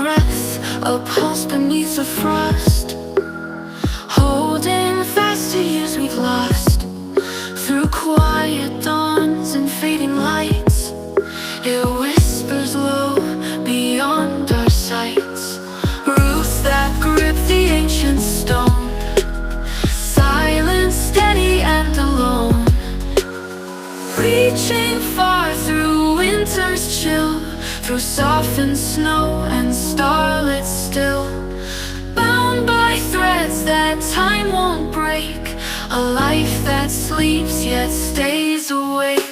breath, a pulse beneath the frost, holding fast to years we've lost. Through quiet dawns and fading lights, it whispers low beyond our sights. Roots that grip the ancient stone, silent, steady and alone. Reaching far through winter's chill, through softened snow and starlit still. Bound by threads that time won't break, a life that sleeps yet stays awake.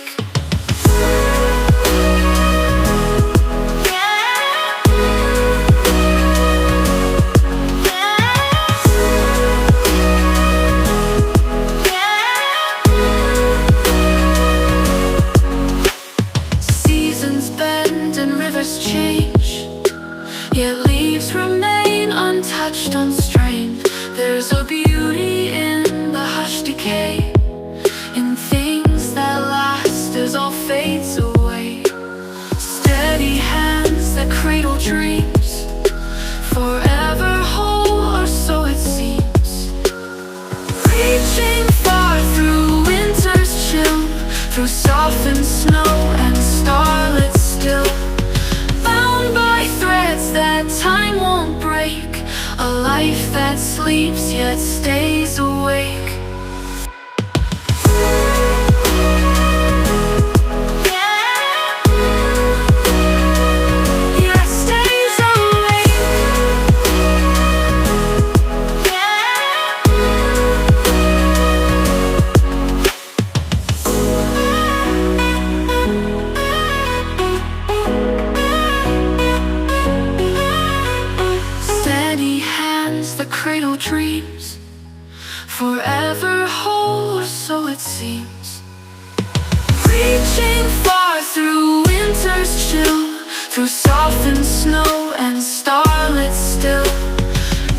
Seasons bend and rivers change, yet leaves remain untouched, unstrained. There's a beauty in the hushed decay, in things that last as all fades away. Steady hands that cradle dreams, forever whole, or so it seems. Reaching far through winter's chill, through softened snow and starlit still. Bound by threads that time won't break, a life that sleeps yet stays awake. Cradle dreams, forever whole, or so it seems. Reaching far through winter's chill, through softened snow and starlit still.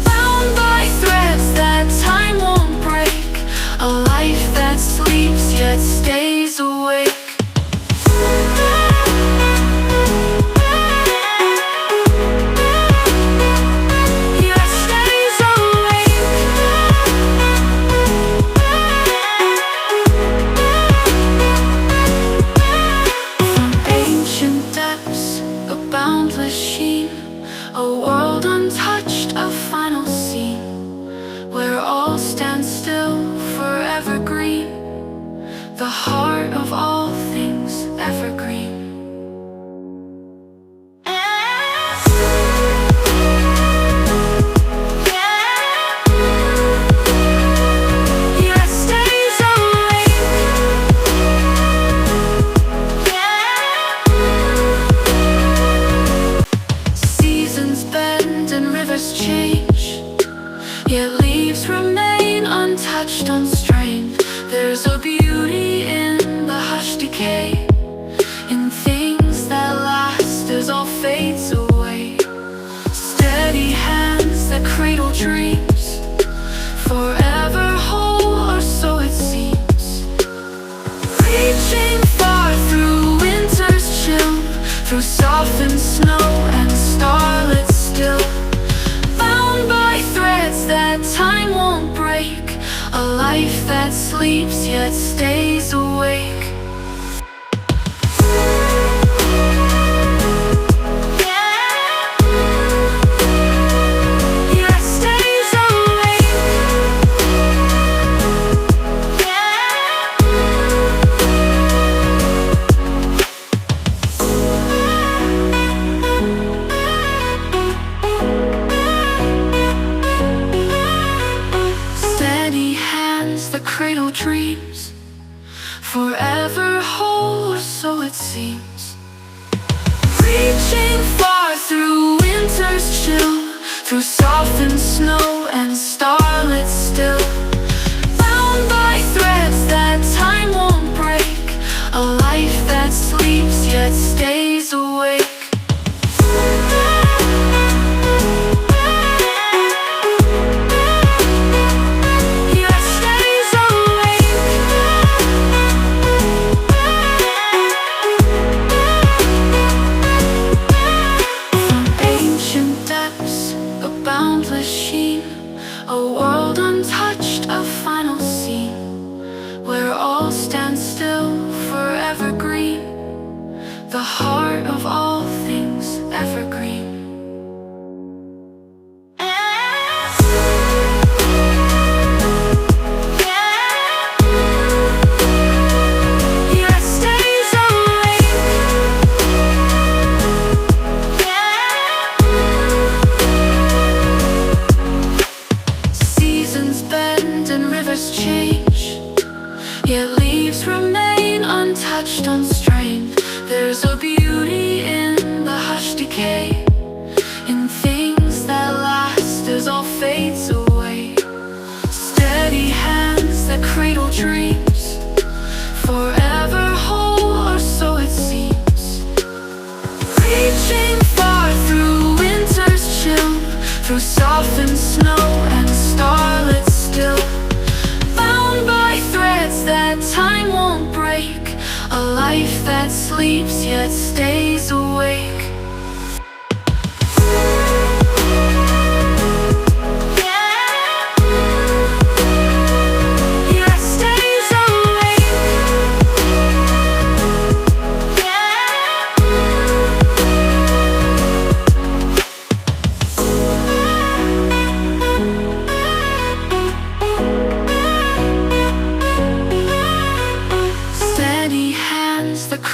Bound by threads that time won't break, a life that sleeps yet stays awake. A world untouched, a final scene, where all stands still, forever green. The heart of all things evergreen. Change, yet leaves remain untouched, unstrained. There's a beauty in the hushed decay, in things that last as all fades away. Steady hands that cradle dreams, forever whole, or so it seems. Reaching far through winter's chill, through softened snow and starlit still. By threads that time won't break, a life that sleeps yet stays awake. Cradle dreams, forever whole, or so it seems. Reaching far through winter's chill, through softened snow and starlit still. Bound by threads that time won't break, a life that sleeps yet stays awake. Ancient yet leaves remain untouched, unstrained. There's a beauty in the hushed decay, in things that last as all fades away. Steady hands that cradle dreams, forever whole, or so it seems. Reaching far through winter's chill, through softened snow and starlit still, bound by threads that time won't break, a life that sleeps yet stays awake.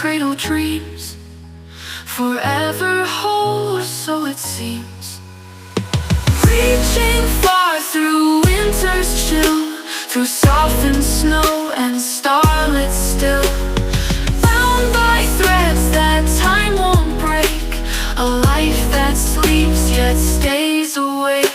Cradle dreams, forever whole, or so it seems. Reaching far through winter's chill, through softened snow and starlit still, bound by threads that time won't break, a life that sleeps yet stays awake.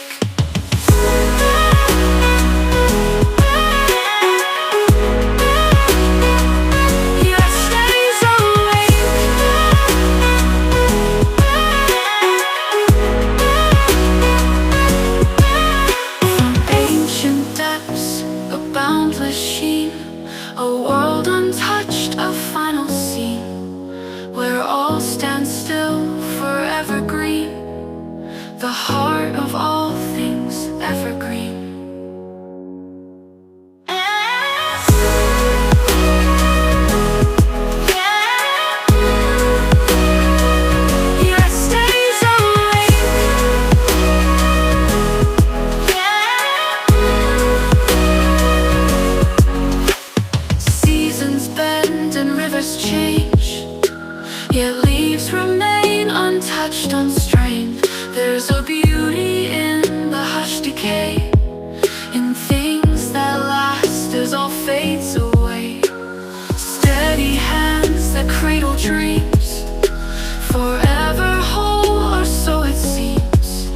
The heart of all things evergreen. Yet stays awake. Seasons bend and rivers change, yet leaves remain untouched, unstrained. There's a beauty in the hushed decay, in things that last as all fades away. Steady hands that cradle dreams, forever whole, or so it seems.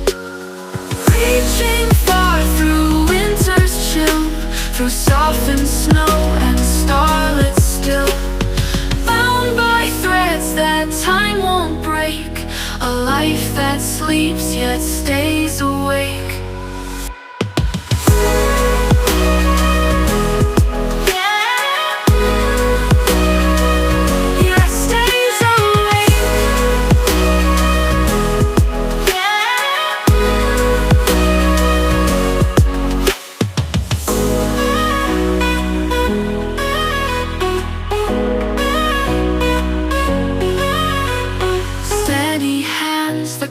Reaching far through winter's chill, through softened snow and starlit still, bound by threads that time won't break, a life that sleeps yet stays awake.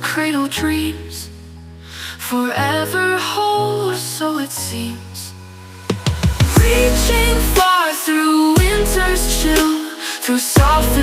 Cradle dreams, forever whole, or so it seems. Reaching far through winter's chill, through soft